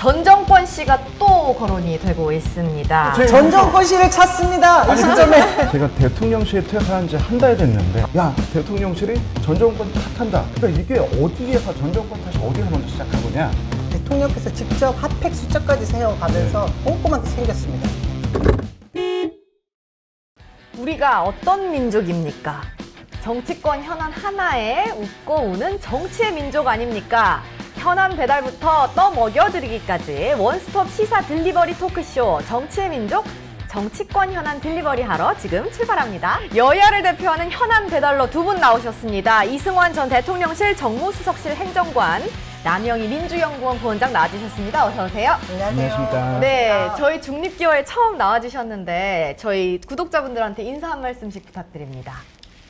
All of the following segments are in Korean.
전 정권 씨가 또 거론이 되고 있습니다. 전 정권 씨를 찾습니다. 이 시점에. 제가 대통령실에 퇴사한 지 한 달 됐는데 야 대통령실이 전 정권 탓한다. 그러니까 이게 어디에서 전 정권 탓이 어디서 먼저 시작한 거냐. 대통령께서 직접 핫팩 숫자까지 세워가면서 꼼꼼하게 챙겼습니다. 우리가 어떤 민족입니까? 정치권 현안 하나에 웃고 우는 정치의 민족 아닙니까? 현안 배달부터 떠먹여드리기까지 원스톱 시사 딜리버리 토크쇼 정치의 민족 정치권 현안 딜리버리 하러 지금 출발합니다. 여야를 대표하는 현안 배달러 두 분 나오셨습니다. 이승환 전 대통령실 정무수석실 행정관, 남영희 민주연구원 부원장 나와주셨습니다. 어서 오세요. 안녕하십니까. 네, 저희 중립기어에 처음 나와주셨는데 저희 구독자분들한테 인사 한 말씀씩 부탁드립니다.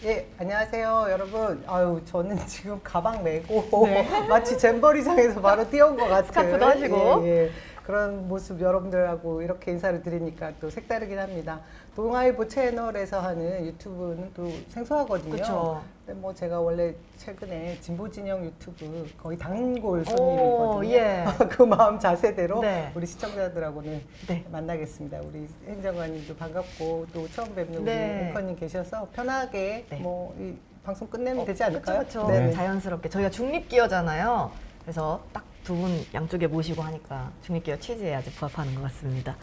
예, 안녕하세요, 여러분. 아유, 저는 지금 가방 메고 마치 잼버리장에서 바로 뛰어온 것 같아요. 스카프도 하시고. 예. 그런 모습 여러분들하고 이렇게 인사를 드리니까 또 색다르긴 합니다. 동아일보 채널에서 하는 유튜브는 또 생소하거든요. 그쵸. 근데 뭐 제가 원래 최근에 진보진영 유튜브 거의 단골 손님이거든요. 예. 그 마음 자세대로 네. 우리 시청자들하고는 네. 만나겠습니다. 우리 행정관님도 반갑고 또 처음 뵙는 네. 우리 앵커님 계셔서 편하게 네. 뭐 이 방송 끝내면 되지 않을까요? 그렇죠. 네. 자연스럽게 저희가 중립기어잖아요. 그래서 딱 두 분 양쪽에 모시고 하니까 중립기어 취지에 아주 부합하는 것 같습니다.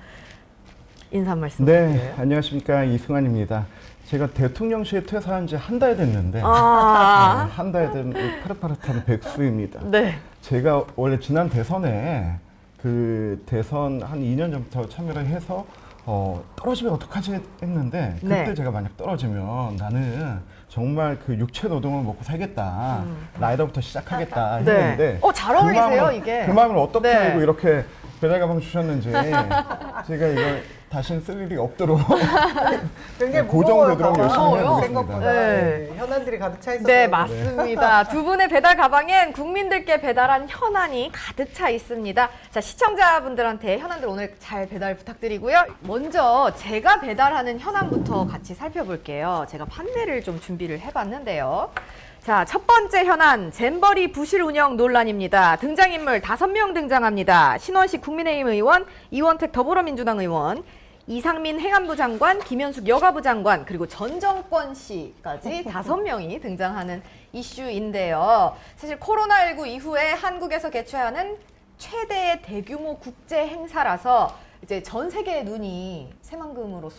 인사 한 말씀 네, 부탁드려요. 안녕하십니까 이승환입니다. 제가 대통령실에 퇴사한 지 한 달 됐는데 아, 한 달 된 파릇파릇한 백수입니다. 네. 제가 원래 지난 대선에 그 대선 한 2년 전부터 참여를 해서 떨어지면 어떡하지 했는데 그때 네. 제가 만약 떨어지면 나는 정말 그 육체 노동을 먹고 살겠다. 라이더부터 시작하겠다 했는데 잘 어울리세요, 마음을, 이게. 그 마음을 어떻게 네. 알고 이렇게 배달 가방 주셨는지 제가 이걸 다시는 쓸 일이 없도록 굉장히 고정되도록 열심히 무거워요. 해보겠습니다. 생각보다 네. 현안들이 가득 차 있어서 네, 맞습니다. 두 분의 배달 가방엔 국민들께 배달한 현안이 가득 차 있습니다. 자, 시청자분들한테 현안들 오늘 잘 배달 부탁드리고요. 먼저 제가 배달하는 현안부터 같이 살펴볼게요. 제가 판넬을 좀 준비를 해봤는데요. 자, 첫 번째 현안, 잼버리 부실 운영 논란입니다. 등장인물 5명 등장합니다. 신원식 국민의힘 의원, 이원택 더불어민주당 의원, 이상민 행안부 장관, 김현숙 여가부 장관, 그리고 전 정권 씨까지 5명이 등장하는 이슈인데요. 사실 코로나19 이후에 한국에서 개최하는 최대의 대규모 국제 행사라서 이제 전 세계의 눈이 새만금으로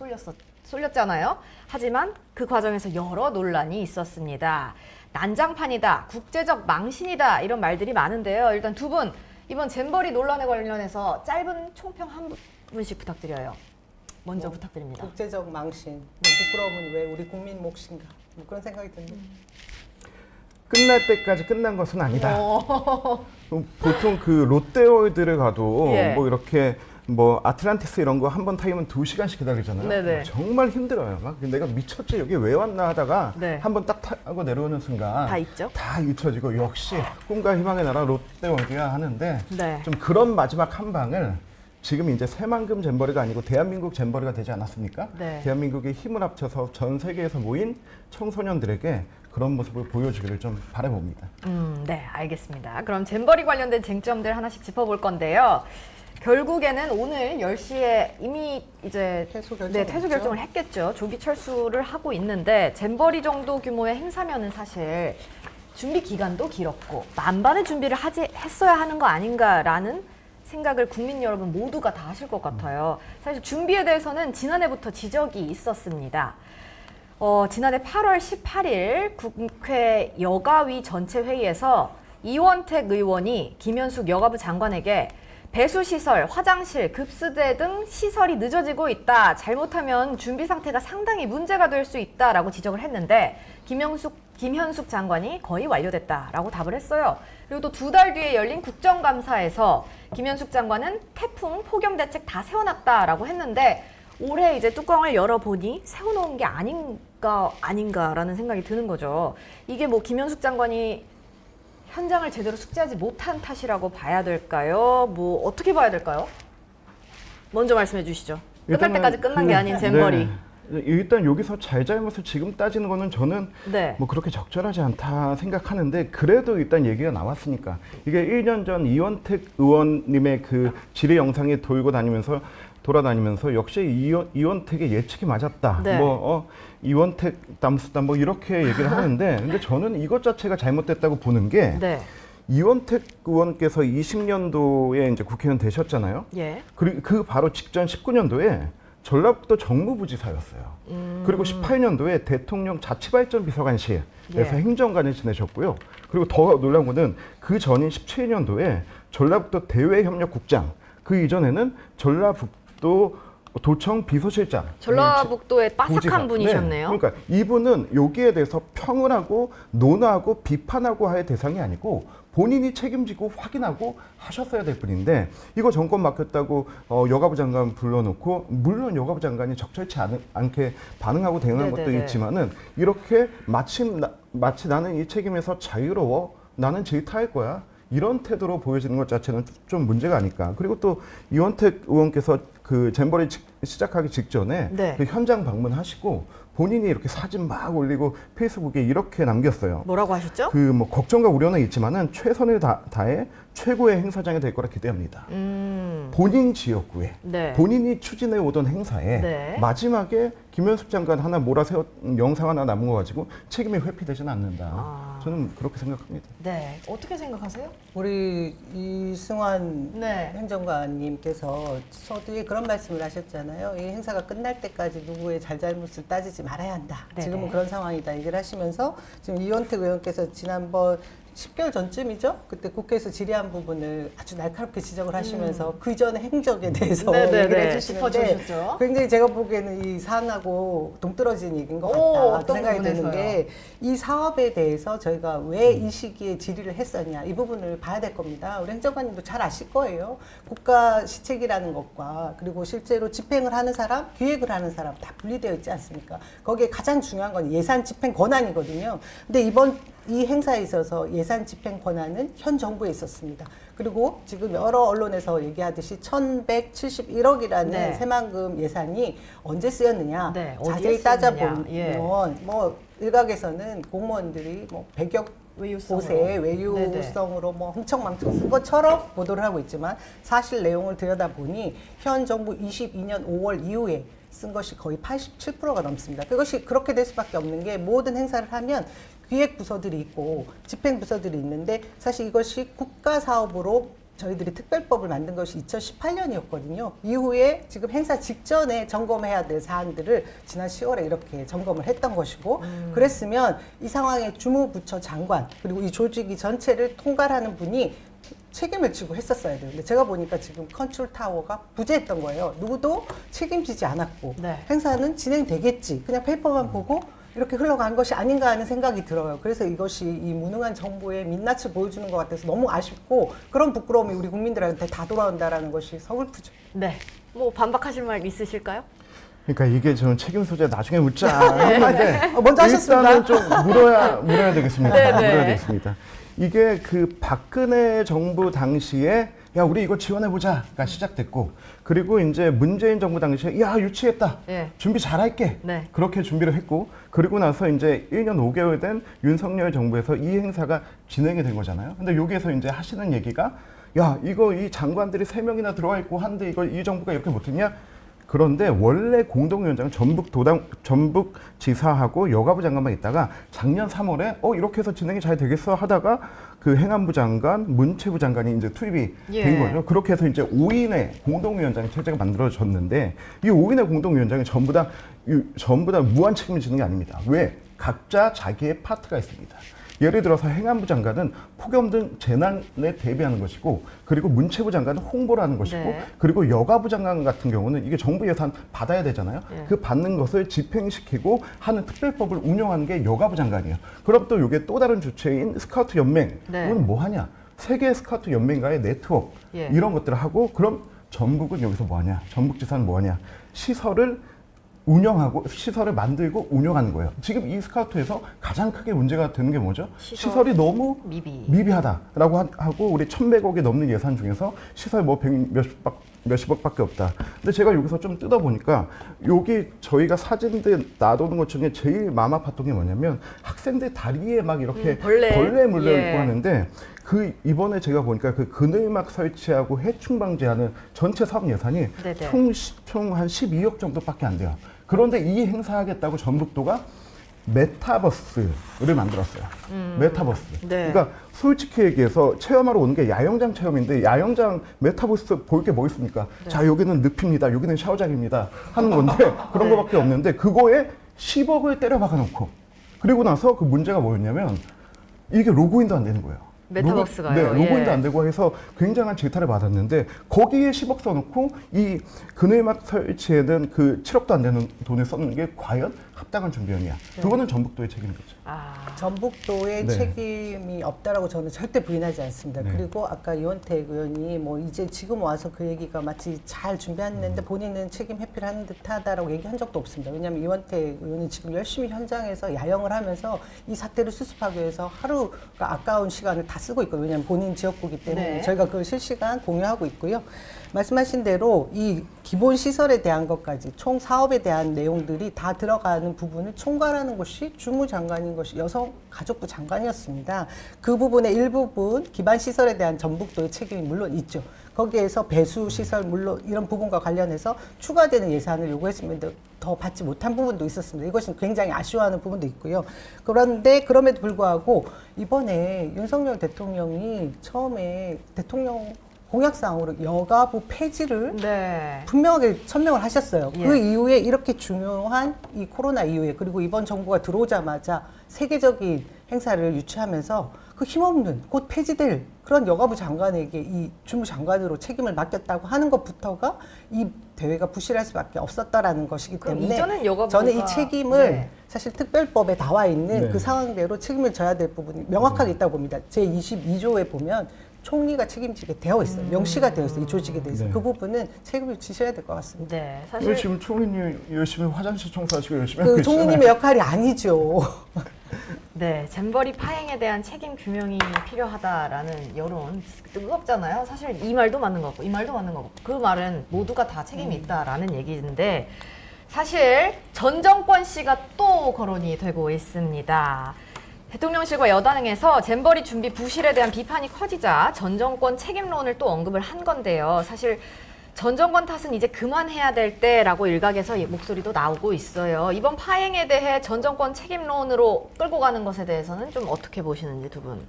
쏠렸잖아요. 하지만 그 과정에서 여러 논란이 있었습니다. 난장판이다, 국제적 망신이다 이런 말들이 많은데요. 일단 두 분 이번 잼버리 논란에 관련해서 짧은 총평 한 분씩 부탁드려요. 먼저 부탁드립니다. 국제적 망신, 부끄러움은 왜 우리 국민 몫인가 뭐 그런 생각이 듭니다. 끝날 때까지 끝난 것은 아니다. 어. 보통 그 롯데월드를 가도 예. 뭐 이렇게 뭐 아틀란티스 이런 거 한 번 타기면 2시간씩 기다리잖아요. 네네. 정말 힘들어요. 막 내가 미쳤지 여기 왜 왔나 하다가 네. 한 번 딱 타고 내려오는 순간 다 있죠? 다 잊혀지고 역시 꿈과 희망의 나라 롯데월드야 하는데 네. 좀 그런 마지막 한 방을 지금 이제 새만금 잼버리가 아니고 대한민국 잼버리가 되지 않았습니까? 네. 대한민국의 힘을 합쳐서 전 세계에서 모인 청소년들에게 그런 모습을 보여주기를 좀 바라봅니다. 네, 알겠습니다. 그럼 잼버리 관련된 쟁점들 하나씩 짚어볼 건데요. 결국에는 오늘 10시에 이미 이제 퇴소 결정을 네, 퇴소 결정을 했겠죠. 조기 철수를 하고 있는데 잼버리 정도 규모의 행사면은 사실 준비 기간도 길었고 만반의 준비를 했어야 하는 거 아닌가라는 생각을 국민 여러분 모두가 다 하실 것 같아요. 사실 준비에 대해서는 지난해부터 지적이 있었습니다. 지난해 8월 18일 국회 여가위 전체 회의에서 이원택 의원이 김현숙 여가부 장관에게 배수시설, 화장실, 급수대 등 시설이 늦어지고 있다. 잘못하면 준비 상태가 상당히 문제가 될 수 있다라고 지적을 했는데 김현숙 장관이 거의 완료됐다라고 답을 했어요. 그리고 또 2달 뒤에 열린 국정감사에서 김현숙 장관은 태풍, 폭염 대책 다 세워놨다라고 했는데 올해 이제 뚜껑을 열어보니 세워놓은 게 아닌가라는 생각이 드는 거죠. 이게 뭐 김현숙 장관이 현장을 제대로 숙지하지 못한 탓이라고 봐야 될까요? 뭐 어떻게 봐야 될까요? 먼저 말씀해 주시죠. 끝날 일단은 때까지 끝난 게 아닌 잼버리. 네. 일단 여기서 잘잘못을 지금 따지는 거는 저는 네. 뭐 그렇게 적절하지 않다 생각하는데 그래도 일단 얘기가 나왔으니까 이게 1년 전 이원택 의원님의 그 질의 영상이 돌아다니면서 역시 이원택의 예측이 맞았다. 네. 이원택 담수다 뭐 이렇게 얘기를 하는데 근데 저는 이것 자체가 잘못됐다고 보는 게 네. 이원택 의원께서 20년도에 이제 국회의원 되셨잖아요. 예. 그리고 그 바로 직전 19년도에 전라북도 정무부지사였어요. 그리고 18년도에 대통령 자치발전 비서관실에서 예. 행정관을 지내셨고요. 그리고 더 놀라운 거는 그 전인 17년도에 전라북도 대외협력국장, 그 이전에는 전라북도 도청 비서실장. 전라북도의 빠삭한 도지사. 분이셨네요. 네. 그러니까 이분은 여기에 대해서 평을 하고 논하고 비판하고 할 대상이 아니고 본인이 책임지고 확인하고 하셨어야 될 분인데 이거 정권 맡겼다고 여가부 장관 불러놓고 물론 여가부 장관이 적절치 않게 반응하고 대응한 것도 네네네. 있지만은 이렇게 마치 나는 이 책임에서 자유로워 나는 질타할 거야 이런 태도로 보여지는 것 자체는 좀 문제가 아닐까. 그리고 또 이원택 의원께서 그 잼버리 시작하기 직전에 네. 그 현장 방문하시고 본인이 이렇게 사진 막 올리고 페이스북에 이렇게 남겼어요. 뭐라고 하셨죠? 그 뭐 걱정과 우려는 있지만은 최선을 다해 최고의 행사장이 될 거라 기대합니다. 본인 지역구에 네. 본인이 추진해 오던 행사에 네. 마지막에 김현숙 장관 하나 몰아세웠 영상 하나 남은 거 가지고 책임이 회피되지는 않는다. 아. 저는 그렇게 생각합니다. 네. 어떻게 생각하세요? 우리 이승환 네. 행정관님께서 서두에 그런 말씀을 하셨잖아요. 이 행사가 끝날 때까지 누구의 잘잘못을 따지지 말아야 한다. 네네. 지금은 그런 상황이다 얘기를 하시면서 지금 이원택 의원께서 지난번 10개월 전쯤이죠? 그때 국회에서 질의한 부분을 아주 날카롭게 지적을 하시면서 그 전의 행적에 대해서 네네네. 얘기를 해주시는데 짚어주셨죠. 굉장히 제가 보기에는 이 사안하고 동떨어진 얘기인 것 오, 같다 그 어떤 생각이 드는 부분에서요? 게 이 사업에 대해서 저희가 왜 이 시기에 질의를 했었냐 이 부분을 봐야 될 겁니다. 우리 행정관님도 잘 아실 거예요. 국가 시책이라는 것과 그리고 실제로 집행을 하는 사람, 기획을 하는 사람 다 분리되어 있지 않습니까? 거기에 가장 중요한 건 예산 집행 권한이거든요. 근데 이번 이 행사에 있어서 예산 집행 권한은 현 정부에 있었습니다. 그리고 지금 여러 언론에서 얘기하듯이 1,171억이라는 네. 새만금 예산이 언제 쓰였느냐 네, 어디에 자세히 쓰였느냐. 따져보면 예. 뭐 일각에서는 공무원들이 뭐 100여 외유성으로. 곳에 외유성으로 뭐 흥청망청 쓴 것처럼 보도를 하고 있지만 사실 내용을 들여다보니 현 정부 22년 5월 이후에 쓴 것이 거의 87%가 넘습니다. 그것이 그렇게 될 수밖에 없는 게 모든 행사를 하면 기획 부서들이 있고 집행 부서들이 있는데 사실 이것이 국가 사업으로 저희들이 특별법을 만든 것이 2018년이었거든요. 이후에 지금 행사 직전에 점검해야 될 사안들을 지난 10월에 이렇게 점검을 했던 것이고 그랬으면 이 상황에 주무부처 장관 그리고 이 조직이 전체를 통괄하는 분이 책임을 지고 했었어야 돼요. 근데 제가 보니까 지금 컨트롤 타워가 부재했던 거예요. 누구도 책임지지 않았고 네. 행사는 진행되겠지. 그냥 페이퍼만 보고 이렇게 흘러간 것이 아닌가 하는 생각이 들어요. 그래서 이것이 이 무능한 정부의 민낯을 보여주는 것 같아서 너무 아쉽고 그런 부끄러움이 우리 국민들한테 다 돌아온다라는 것이 서글프죠. 네. 뭐 반박하실 말 있으실까요? 그러니까 이게 저는 책임 소재 나중에 묻자 했는데 먼저 하셨습니다. 일단은 좀 물어야 되겠습니다. 네, 네. 물어야 되겠습니다. 이게 그 박근혜 정부 당시에 야 우리 이거 지원해보자가 시작됐고 그리고 이제 문재인 정부 당시에 야 유치했다 예. 준비 잘할게 네. 그렇게 준비를 했고 그리고 나서 이제 1년 5개월 된 윤석열 정부에서 이 행사가 진행이 된 거잖아요. 근데 여기에서 이제 하시는 얘기가 야 이거 이 장관들이 3명이나 들어와 있고 한데 이거 이 정부가 이렇게 못했냐? 그런데 원래 공동위원장은 전북지사하고 여가부 장관만 있다가 작년 3월에 이렇게 해서 진행이 잘 되겠어 하다가 그 행안부 장관, 문체부 장관이 이제 투입이 예. 된 거죠. 그렇게 해서 이제 5인의 공동위원장 체제가 만들어졌는데 이 5인의 공동위원장이 전부 다 무한 책임을 지는 게 아닙니다. 왜? 각자 자기의 파트가 있습니다. 예를 들어서 행안부 장관은 폭염 등 재난에 대비하는 것이고 그리고 문체부 장관은 홍보를 하는 것이고 네. 그리고 여가부 장관 같은 경우는 이게 정부 예산 받아야 되잖아요. 네. 그 받는 것을 집행시키고 하는 특별법을 운영하는 게 여가부 장관이에요. 그럼 또 이게 또 다른 주체인 스카우트 연맹 네. 이건 뭐 하냐? 세계 스카우트 연맹과의 네트워크 예. 이런 것들을 하고 그럼 전북은 여기서 뭐 하냐? 전북지사는 뭐 하냐? 시설을 운영하고 시설을 만들고 운영하는 거예요. 지금 이 스카우트에서 가장 크게 문제가 되는 게 뭐죠? 시설이 너무 미비. 미비하다라고 하고 우리 1,100억이 넘는 예산 중에서 시설 뭐 100 몇십밖에 몇십억밖에 없다. 근데 제가 여기서 좀 뜯어보니까 여기 저희가 사진들 놔두는 것 중에 제일 맘 아팠던 게 뭐냐면 학생들 다리에 막 이렇게 벌레. 물려 있고 예. 하는데 그 이번에 제가 보니까 그 그늘막 설치하고 해충 방지하는 전체 사업 예산이 네네. 총 한 12억 정도밖에 안 돼요. 그런데 이 행사하겠다고 전북도가 메타버스를 만들었어요. 메타버스. 네. 그러니까 솔직히 얘기해서 체험하러 오는 게 야영장 체험인데 야영장 메타버스 볼 게 뭐 있습니까? 네. 자, 여기는 늪입니다. 여기는 샤워장입니다. 하는 건데 그런 거밖에 없는데 그거에 10억을 때려 박아 놓고 그리고 나서 그 문제가 뭐였냐면 이게 로그인도 안 되는 거예요. 메타버스가요? 네, 로그인도 예. 안 되고 해서 굉장한 질타를 받았는데 거기에 10억 써놓고 이 그늘막 설치에는 그 7억도 안 되는 돈을 썼는 게 과연 합당한 준비였냐? 그거는 전북도의 책임이죠. 아, 전북도의 네. 책임이 없다라고 저는 절대 부인하지 않습니다. 네. 그리고 아까 이원택 의원이 뭐 이제 지금 와서 그 얘기가 마치 잘 준비했는데 본인은 책임 회피를 하는 듯하다라고 얘기한 적도 없습니다. 왜냐하면 이원택 의원이 지금 열심히 현장에서 야영을 하면서 이 사태를 수습하기 위해서 하루가 아까운 시간을 다 쓰고 있거든요. 왜냐하면 본인 지역구이기 때문에 네. 저희가 그걸 실시간 공유하고 있고요. 말씀하신 대로 이 기본 시설에 대한 것까지 총 사업에 대한 내용들이 다 들어가는 부분을 총괄하는 것이 주무장관인 것이 여성가족부 장관이었습니다. 그 부분의 일부분 기반 시설에 대한 전북도의 책임이 물론 있죠. 거기에서 배수 시설 물론 이런 부분과 관련해서 추가되는 예산을 요구했으면 더 받지 못한 부분도 있었습니다. 이것은 굉장히 아쉬워하는 부분도 있고요. 그런데 그럼에도 불구하고 이번에 윤석열 대통령이 처음에 대통령 공약상으로 여가부 폐지를 네. 분명하게 천명을 하셨어요. 예. 그 이후에 이렇게 중요한 이 코로나 이후에 그리고 이번 정부가 들어오자마자 세계적인 행사를 유치하면서 그 힘없는 곧 폐지될 그런 여가부 장관에게 이 주무장관으로 책임을 맡겼다고 하는 것부터가 이 대회가 부실할 수밖에 없었다라는 것이기 그럼 때문에 이전엔 여가부가 저는 이 책임을 네. 사실 특별법에 나와 있는 네. 그 상황대로 책임을 져야 될 부분이 명확하게 있다고 봅니다. 제22조에 보면 총리가 책임지게 되어 있어요. 명시가 되어 있어요. 이 조직에 대해서. 네. 그 부분은 책임을 지셔야 될 것 같습니다. 네. 왜 사실 지금 총리님 열심히 화장실 청소하시고 열심히 하고 그 있잖아요. 총리님의 역할이 아니죠. 네, 잼버리 파행에 대한 책임 규명이 필요하다라는 여론 뜨겁잖아요. 사실 이 말도 맞는 거고 이 말도 맞는 거고 그 말은 모두가 다 책임이 있다라는 얘기인데 사실 전 정권 씨가 또 거론이 되고 있습니다. 대통령실과 여당에서 잼버리 준비 부실에 대한 비판이 커지자 전 정권 책임론을 또 언급을 한 건데요. 사실 전 정권 탓은 이제 그만해야 될 때라고 일각에서 목소리도 나오고 있어요. 이번 파행에 대해 전 정권 책임론으로 끌고 가는 것에 대해서는 좀 어떻게 보시는지 두 분.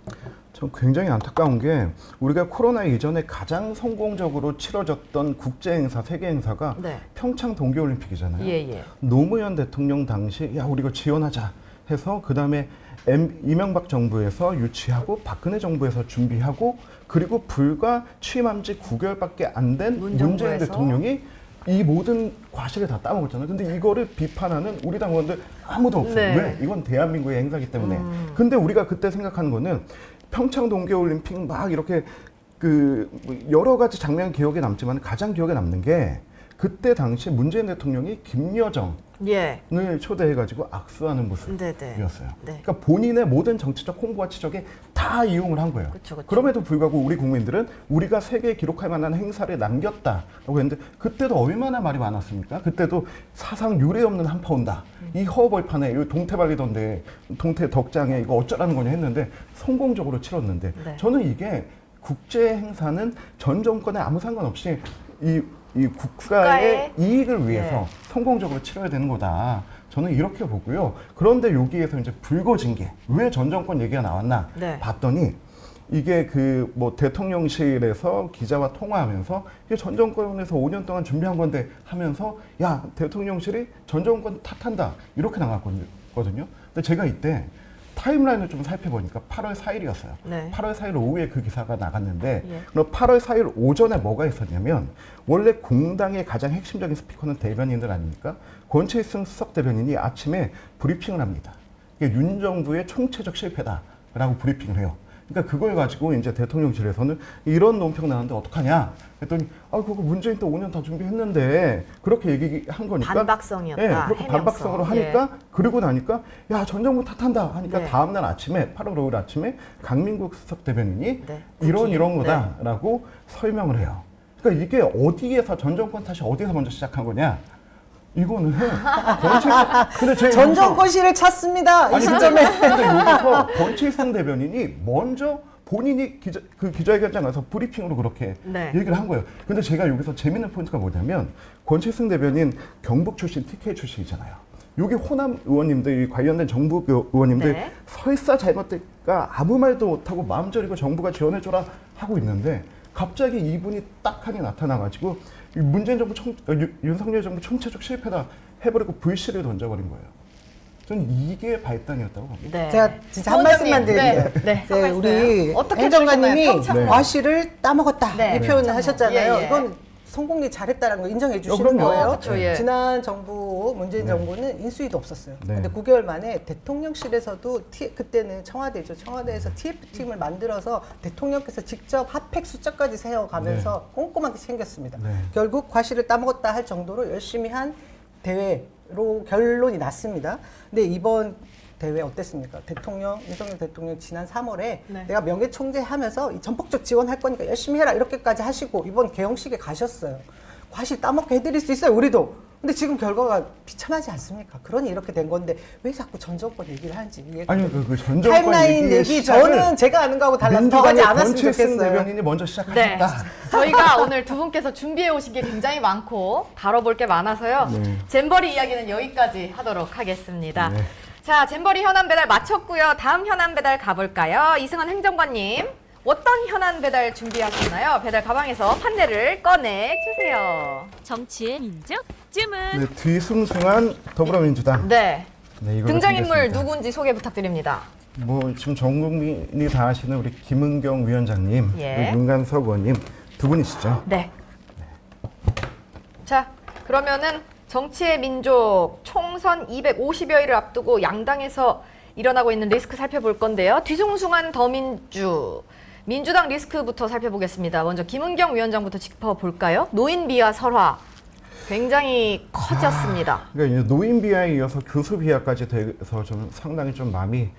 전 굉장히 안타까운 게 우리가 코로나 이전에 가장 성공적으로 치러졌던 국제 행사, 세계 행사가 네. 평창 동계올림픽이잖아요. 예. 노무현 대통령 당시 야 우리 이거 지원하자 해서 그 다음에 이명박 정부에서 유치하고 박근혜 정부에서 준비하고 그리고 불과 취임한 지 9개월밖에 안 된 문 문재인 정부에서? 대통령이 이 모든 과실을 다 따먹었잖아요. 근데 이거를 비판하는 우리 당원들 아무도 없어요. 네. 왜? 이건 대한민국의 행사기 때문에. 근데 우리가 그때 생각하는 거는 평창 동계올림픽 막 이렇게 그 여러 가지 장면 기억에 남지만 가장 기억에 남는 게 그때 당시 문재인 대통령이 김여정 예. 을 초대해가지고 악수하는 네네. 모습이었어요. 네. 그러니까 본인의 모든 정치적 홍보와 치적에 다 이용을 한 거예요. 그쵸. 그럼에도 불구하고 우리 국민들은 우리가 세계에 기록할 만한 행사를 남겼다라고 했는데 그때도 얼마나 말이 많았습니까? 그때도 사상 유례 없는 한파 온다. 이 허허벌판에 이 동태발리던데 동태 덕장에 이거 어쩌라는 거냐 했는데 성공적으로 치렀는데 네. 저는 이게 국제 행사는 전 정권에 아무 상관없이 이 국가의 이익을 위해서 네. 성공적으로 치러야 되는 거다. 저는 이렇게 보고요. 그런데 여기에서 이제 불거진 게 왜 전 정권 얘기가 나왔나 네. 봤더니 이게 그 뭐 대통령실에서 기자와 통화하면서 이게 전 정권에서 5년 동안 준비한 건데 하면서 야 대통령실이 전 정권 탓한다 이렇게 나갔거든요. 근데 제가 이때 타임라인을 좀 살펴보니까 8월 4일이었어요. 네. 8월 4일 오후에 그 기사가 나갔는데 예. 그럼 8월 4일 오전에 뭐가 있었냐면 원래 공당의 가장 핵심적인 스피커는 대변인들 아닙니까? 권채승 수석 대변인이 아침에 브리핑을 합니다. 이게 윤 정부의 총체적 실패다라고 브리핑을 해요. 그러니까 그걸 가지고 이제 대통령실에서는 이런 논평 나왔는데 어떡하냐 했더니 그거 문재인 때 5년 다 준비했는데 그렇게 얘기한 거니까 반박성이었다. 예, 그렇게 해명성. 반박성으로 하니까 그러고 나니까 야 전 정부 탓한다 하니까 네. 다음날 아침에 8월 5일 아침에 강민국 수석 대변인이 네. 이런 국힘. 거다라고 설명을 해요. 그러니까 이게 어디에서 전 정권 탓이 어디서 먼저 시작한 거냐? 이거는 권칠승 근데 제가 전 여기서- 정권실을 찾습니다. 이 아니 시점에. 근데 여기서 권칠승 대변인이 먼저 본인이 기자회견장 가서 브리핑으로 그렇게 네. 얘기를 한 거예요. 근데 제가 여기서 재밌는 포인트가 뭐냐면 권칠승 대변인 경북 출신 TK 출신이잖아요. 여기 호남 의원님들 관련된 정부 의원님들 네. 설사 잘못될까 아무 말도 못하고 마음 졸이고 정부가 지원해줘라 하고 있는데 갑자기 이분이 딱하게 나타나가지고 이 문재인 정부 윤석열 정부 총체적 실패다 해버리고 불씨를 던져버린 거예요. 저는 이게 발단이었다고 봅니다. 네. 제가 진짜 한 부원장님, 말씀만 드릴게요. 네, 네. 네, 우리 어떻게 행정관님이 들으셨나요? 평창. 네. 과실을 따먹었다 네. 이 표현을 평창. 하셨잖아요. 예, 예. 이건 성공리 잘했다는 거 인정해 주시는 그럼요. 거예요. 그쵸, 예. 지난 정부 문재인 네. 정부는 인수위도 없었어요. 네. 근데 9개월 만에 대통령실에서도 그때는 청와대죠. 청와대에서 TF팀을 만들어서 대통령께서 직접 핫팩 숫자까지 세워가면서 꼼꼼하게 챙겼습니다. 네. 결국 과실을 따먹었다 할 정도로 열심히 한 대회로 결론이 났습니다. 근데 이번 대회 어땠습니까? 윤석열 대통령 지난 3월에 네. 내가 명예총재 하면서 이 전폭적 지원할 거니까 열심히 해라 이렇게까지 하시고 이번 개영식에 가셨어요. 과실 따먹게 해드릴 수 있어요, 우리도. 근데 지금 결과가 비참하지 않습니까? 그러니 이렇게 된 건데 왜 자꾸 전 정권 얘기를 하는지 이해가 아니 안 돼요. 전 정권 타임라인 얘기의 얘기 시작을 저는 제가 아는 거하고 달라서 더 민주당의 하지 않았으면 권칠승 좋겠어요. 대변인이 먼저 네. 시작하셨다. 저희가 오늘 두 분께서 준비해 오신 게 굉장히 많고 다뤄볼 게 많아서요. 네. 잼버리 이야기는 여기까지 하도록 하겠습니다. 네. 자, 잼버리 현안 배달 마쳤고요. 다음 현안 배달 가볼까요? 이승원 행정관님, 어떤 현안 배달 준비하셨나요? 배달 가방에서 판넬을 꺼내 주세요. 정치의 민족 주문. 네, 뒤숭숭한 더불어민주당. 네. 네, 이걸 등장인물 드리겠습니다. 누군지 소개 부탁드립니다. 뭐 지금 전 국민이 다 아시는 우리 김은경 위원장님, 예. 그리고 윤관석 의원님 두 분이시죠. 네. 자, 그러면은 정치의 민족 총선 250여일을 앞두고 양당에서 일어나고 있는 리스크 살펴볼 건데요. 뒤숭숭한 더민주. 민주당 리스크부터 살펴보겠습니다. 먼저 김은경 위원장부터 짚어볼까요? 노인 비하 설화. 굉장히 커졌습니다. 그러니까 이제 노인 비하에 이어서 교수 비하까지 돼서 좀 상당히 좀 마음이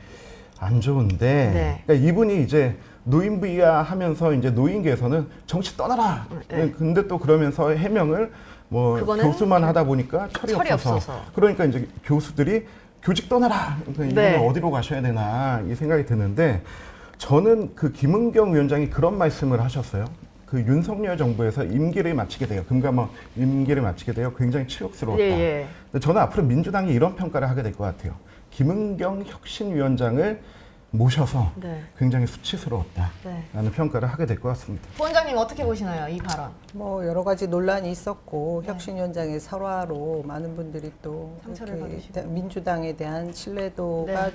안 좋은데, 네. 그러니까 이분이 이제 노인 비하하면서 이제 노인계에서는 정치 떠나라. 네. 근데 또 그러면서 해명을 뭐 그거는 교수만 하다 보니까 철이 없어서. 그러니까 이제 교수들이 교직 떠나라. 그러니까 네. 이분은 어디로 가셔야 되나 이 생각이 드는데, 저는 그 김은경 위원장이 그런 말씀을 하셨어요. 그 윤석열 정부에서 임기를 마치게 돼요. 금감원 임기를 마치게 돼요. 굉장히 치욕스러웠다. 예, 예. 근데 저는 앞으로 민주당이 이런 평가를 하게 될 것 같아요. 김은경 혁신위원장을 모셔서 네. 굉장히 수치스러웠다라는 네. 평가를 하게 될 것 같습니다. 부원장님 어떻게 보시나요, 이 발언? 뭐 여러 가지 논란이 있었고 혁신위원장의 설화로 많은 분들이 또 상처를 이렇게 받으시고. 민주당에 대한 신뢰도가 네.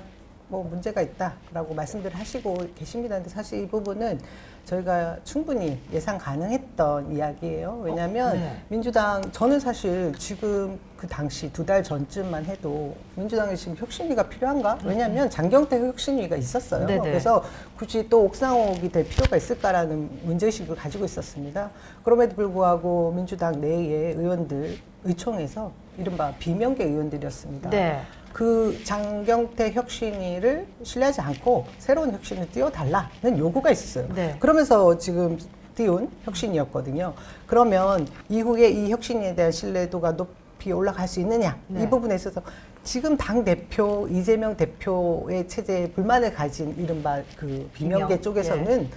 뭐 문제가 있다라고 말씀들을 하시고 계십니다. 근데 사실 이 부분은 저희가 충분히 예상 가능했던 이야기예요. 왜냐하면 네. 민주당 저는 사실 지금 그 당시 2달 전쯤만 해도 민주당에 지금 혁신위가 필요한가? 왜냐하면 장경태 혁신위가 있었어요. 네네. 그래서 굳이 또 옥상옥이 될 필요가 있을까라는 문제의식을 가지고 있었습니다. 그럼에도 불구하고 민주당 내의 의원들 의총에서 이른바 비명계 의원들이었습니다. 네. 그 장경태 혁신위를 신뢰하지 않고 새로운 혁신을 띄워달라는 요구가 있었어요. 네. 그러면서 지금 띄운 혁신이었거든요. 그러면 이후에 이 혁신에 대한 신뢰도가 높이 올라갈 수 있느냐? 네. 이 부분에 있어서 지금 당 대표 이재명 대표의 체제에 불만을 가진 이른바 그 비명계 비명? 쪽에서는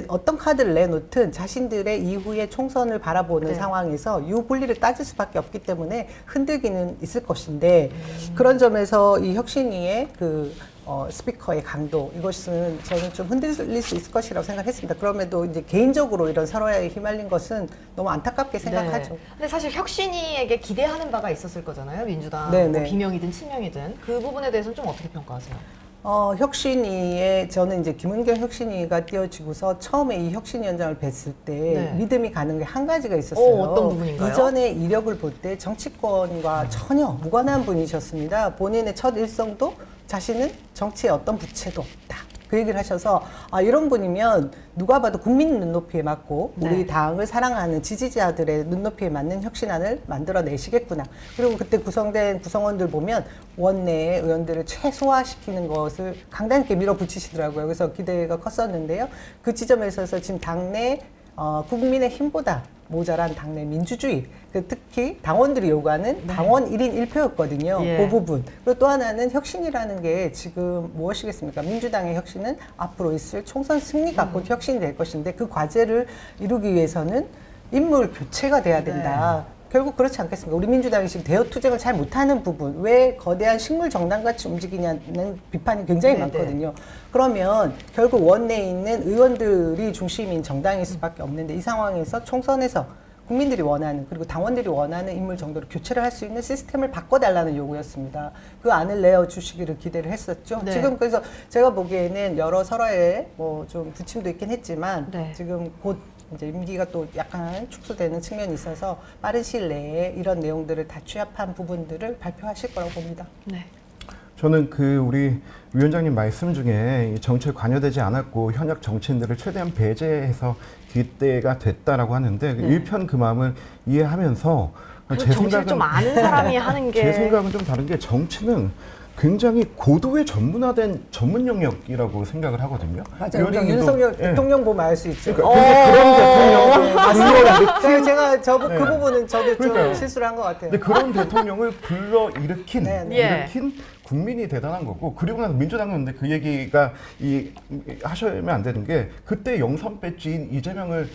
어떤 카드를 내놓든 자신들의 이후의 총선을 바라보는 네. 상황에서 유불리를 따질 수밖에 없기 때문에 흔들기는 있을 것인데 그런 점에서 이 혁신위의 스피커의 강도 이것은 저는 좀 흔들릴 수 있을 것이라고 생각했습니다. 그럼에도 이제 개인적으로 이런 설화에 휘말린 것은 너무 안타깝게 생각하죠. 네. 근데 사실 혁신위에게 기대하는 바가 있었을 거잖아요, 민주당. 네, 뭐 네. 비명이든 친명이든 그 부분에 대해서는 좀 어떻게 평가하세요? 혁신위에 저는 이제 김은경 혁신위가 띄워지고서 처음에 이 혁신위원장을 뵀을 때 네. 믿음이 가는 게 한 가지가 있었어요. 어떤 부분인가요? 이전에 이력을 볼 때 정치권과 전혀 무관한 분이셨습니다. 본인의 첫 일성도 자신은 정치에 어떤 부채도 없다. 그 얘기를 하셔서 이런 분이면 누가 봐도 국민 눈높이에 맞고 네. 우리 당을 사랑하는 지지자들의 눈높이에 맞는 혁신안을 만들어내시겠구나. 그리고 그때 구성된 구성원들 보면 원내의 의원들을 최소화시키는 것을 강단 있게 밀어붙이시더라고요. 그래서 기대가 컸었는데요. 그 지점에 있어서 지금 당내 국민의힘보다 모자란 당내 민주주의, 특히 당원들이 요구하는 당원 1인 1표였거든요. 예. 그 부분. 그리고 또 하나는 혁신이라는 게 지금 무엇이겠습니까? 민주당의 혁신은 앞으로 있을 총선 승리가 곧 혁신이 될 것인데 그 과제를 이루기 위해서는 인물 교체가 돼야 된다. 결국 그렇지 않겠습니까? 우리 민주당이 지금 대여 투쟁을 잘 못하는 부분, 왜 거대한 식물 정당같이 움직이냐는 비판이 굉장히 네네. 많거든요. 그러면 결국 원내에 있는 의원들이 중심인 정당일 수밖에 없는데 이 상황에서 총선에서 국민들이 원하는 그리고 당원들이 원하는 인물 정도로 교체를 할 수 있는 시스템을 바꿔달라는 요구였습니다. 그 안을 내어주시기를 기대를 했었죠. 네. 지금 그래서 제가 보기에는 여러 설화에 뭐 좀 부침도 있긴 했지만 네. 지금 곧 이제 임기가 또 약간 축소되는 측면이 있어서 빠른 시일 내에 이런 내용들을 다 취합한 부분들을 발표하실 거라고 봅니다. 네. 저는 우리 위원장님 말씀 중에 이 정치에 관여되지 않았고 현역 정치인들을 최대한 배제해서 기대가 됐다라고 하는데 일편 그 마음을 이해하면서 정치를 좀 아는 사람이 하는 게 제 생각은 좀 다른 게 정치는 굉장히 고도의 전문화된 전문 영역이라고 생각을 하거든요. 맞아요. 우리 위원장님도- 윤석열 예. 대통령 보면 알 수 있죠. 그러니까 그런 대통령을 제가 그 네. 부분은 저도 좀 그러니까요. 실수를 한 것 같아요. 근데 그런 대통령을 불러 일으킨 네, 네. 일으킨 국민이 대단한 거고 그리고 나서 민주당은 근데 그 얘기가 하시면 안 되는 게 그때 영선 배지인 이재명을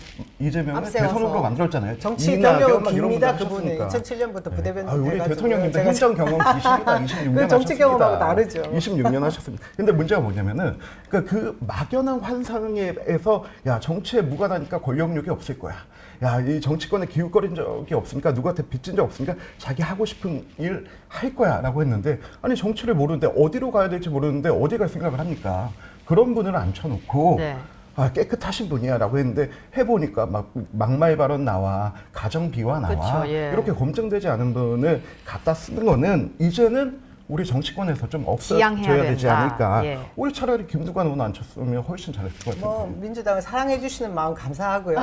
앞세워서. 대선 후보로 만들었잖아요. 정치 이낙연 경력은 막 이런 깁니다. 분들 그분은 하셨으니까. 2007년부터 부대변인 우리 돼가지고 대통령님도 제가 행정 경험 기십니다. 26년 그 정치 경험하고 다르죠. 26년 하셨습니다. 근데 문제가 뭐냐면은 그 막연한 환상에서 야 정치에 무관하니까 권력욕이 없을 거야. 야, 이 정치권에 기웃거린 적이 없으니까 누구한테 빚진 적 없으니까 자기 하고 싶은 일 할 거야 라고 했는데 아니 정치를 모르는데 어디로 가야 될지 모르는데 어디 갈 생각을 합니까? 그런 분을 앉혀놓고 네. 아, 깨끗하신 분이야 라고 했는데 해보니까 막말 발언 나와 가정 비화 나와 그쵸, 예. 이렇게 검증되지 않은 분을 갖다 쓰는 거는 이제는 우리 정치권에서 좀 지양해야 없어져야 되지 된다. 않을까. 예. 우리 차라리 김두관 의원 앉혔으면 훨씬 잘했을 것 같은데. 뭐 민주당을 사랑해 주시는 마음 감사하고요.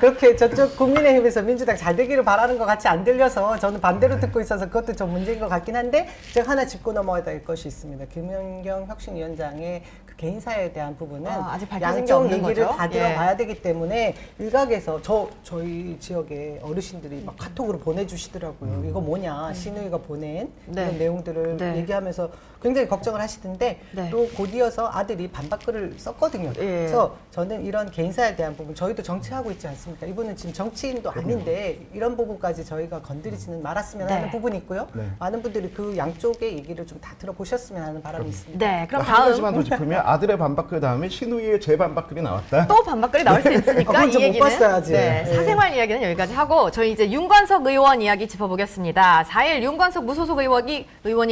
그렇게 저쪽 국민의힘에서 민주당 잘 되기를 바라는 것 같이 안 들려서 저는 반대로 듣고 있어서 그것도 좀 문제인 것 같긴 한데 제가 하나 짚고 넘어야 될 것이 있습니다. 김연경 혁신위원장의 그 개인사에 대한 부분은 아직 밝혀진 게 양쪽 없는 얘기를 거죠? 다 예. 들어봐야 되기 때문에 일각에서 저희 지역의 어르신들이 막 카톡으로 보내주시더라고요. 이거 뭐냐 신우이가 보낸 네. 이런 내용들을 네. 얘기하면서 굉장히 걱정을 하시던데 네. 또 곧이어서 아들이 반박글을 썼거든요. 예. 그래서 저는 이런 개인사에 대한 부분 저희도 정치하고 있지 않습니까? 이분은 지금 정치인도 아닌데 이런 부분까지 저희가 건드리지는 말았으면 네. 하는 부분이 있고요. 네. 많은 분들이 그 양쪽의 얘기를 좀 다 들어보셨으면 하는 바람이 있습니다. 네, 그럼 한 다음 가지만 더 짚으면 아들의 반박글 다음에 신우이의 재반박글이 나왔다. 또 반박글이 나올 수 있으니까 그건 이 좀못 얘기는 봤어요, 아직. 네, 네. 사생활 이야기는 여기까지 하고 저희 이제 윤관석 의원 이야기 짚어보겠습니다. 4일 윤관석 무소속 의원이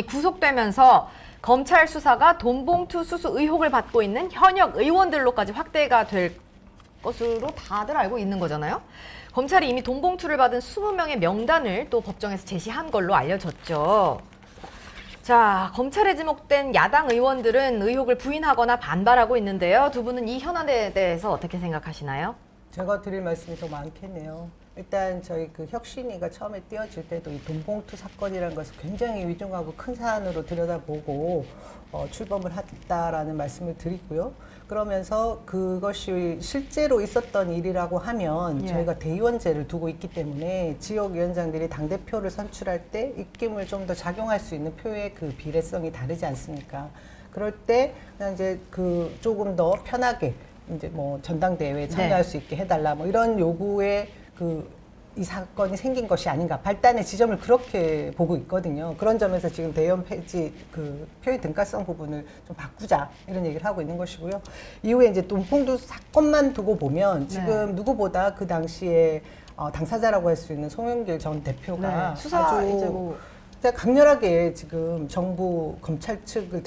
구속되면서 검찰 수사가 돈봉투 수수 의혹을 받고 있는 현역 의원들로까지 확대가 될 것으로 다들 알고 있는 거잖아요. 검찰이 이미 돈봉투를 받은 20명의 명단을 또 법정에서 제시한 걸로 알려졌죠. 자, 검찰에 지목된 야당 의원들은 의혹을 부인하거나 반발하고 있는데요. 두 분은 이 현안에 대해서 어떻게 생각하시나요? 제가 드릴 말씀이 더 많겠네요. 일단 저희 그 혁신위가 처음에 띄어질 때도 이 돈봉투 사건이라는 것을 굉장히 위중하고 큰 사안으로 들여다보고 출범을 했다라는 말씀을 드리고요. 그러면서 그것이 실제로 있었던 일이라고 하면 예. 저희가 대의원제를 두고 있기 때문에 지역위원장들이 당대표를 선출할 때 입김을 좀 더 작용할 수 있는 표의 그 비례성이 다르지 않습니까? 그럴 때 그냥 이제 그 조금 더 편하게 이제 뭐 전당대회에 참여할 수 있게 해달라 뭐 이런 요구에 이 사건이 생긴 것이 아닌가 발단의 지점을 그렇게 보고 있거든요. 그런 점에서 지금 대의원 폐지 그 표의 등가성 부분을 좀 바꾸자 이런 얘기를 하고 있는 것이고요. 이후에 이제 돈봉투 사건만 두고 보면 지금 누구보다 그 당시에 당사자라고 할 수 있는 송영길 전 대표가 네, 수사 아주 이제 뭐 강렬하게 지금 정부 검찰 측을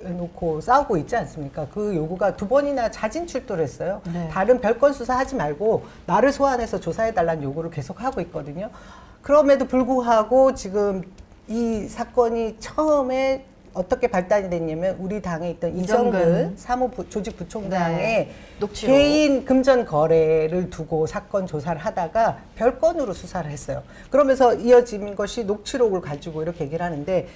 놓고 싸우고 있지 않습니까? 그 요구가 2번이나 자진 출두를 했어요. 네. 다른 별건 수사하지 말고 나를 소환해서 조사해달라는 요구를 계속하고 있거든요. 그럼에도 불구하고 지금 이 사건이 처음에 어떻게 발단이 됐냐면 우리 당에 있던 이정근 이정근 사무조직부총장의 네. 녹취록. 개인 금전 거래를 두고 사건 조사를 하다가 별건으로 수사를 했어요. 그러면서 이어진 것이 녹취록을 가지고 이렇게 얘기를 하는데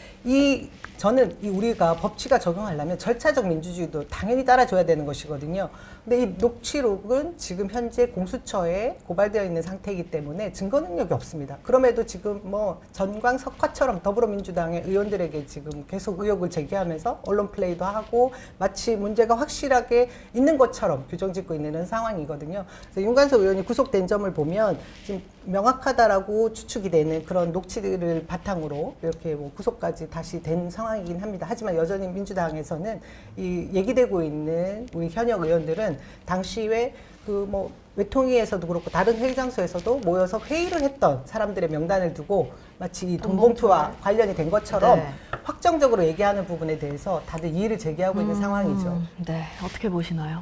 저는 우리가 법치가 적용하려면 절차적 민주주의도 당연히 따라줘야 되는 것이거든요. 근데 이 녹취록은 지금 현재 공수처에 고발되어 있는 상태이기 때문에 증거 능력이 없습니다. 그럼에도 지금 뭐 전광석화처럼 더불어민주당의 의원들에게 지금 계속 의혹을 제기하면서 언론 플레이도 하고 마치 문제가 확실하게 있는 것처럼 규정 짓고 있는 이런 상황이거든요. 그래서 윤관석 의원이 구속된 점을 보면 지금 명확하다라고 추측이 되는 그런 녹취를 바탕으로 이렇게 뭐 구속까지 다시 된 상황이긴 합니다. 하지만 여전히 민주당에서는 이 얘기되고 있는 우리 현역 의원들은 당시에 그 뭐 외통위에서도 그렇고 다른 회의 장소에서도 모여서 회의를 했던 사람들의 명단을 두고 마치 이 돈봉투와 관련이 된 것처럼 네. 확정적으로 얘기하는 부분에 대해서 다들 이의를 제기하고 있는 상황이죠. 네, 어떻게 보시나요?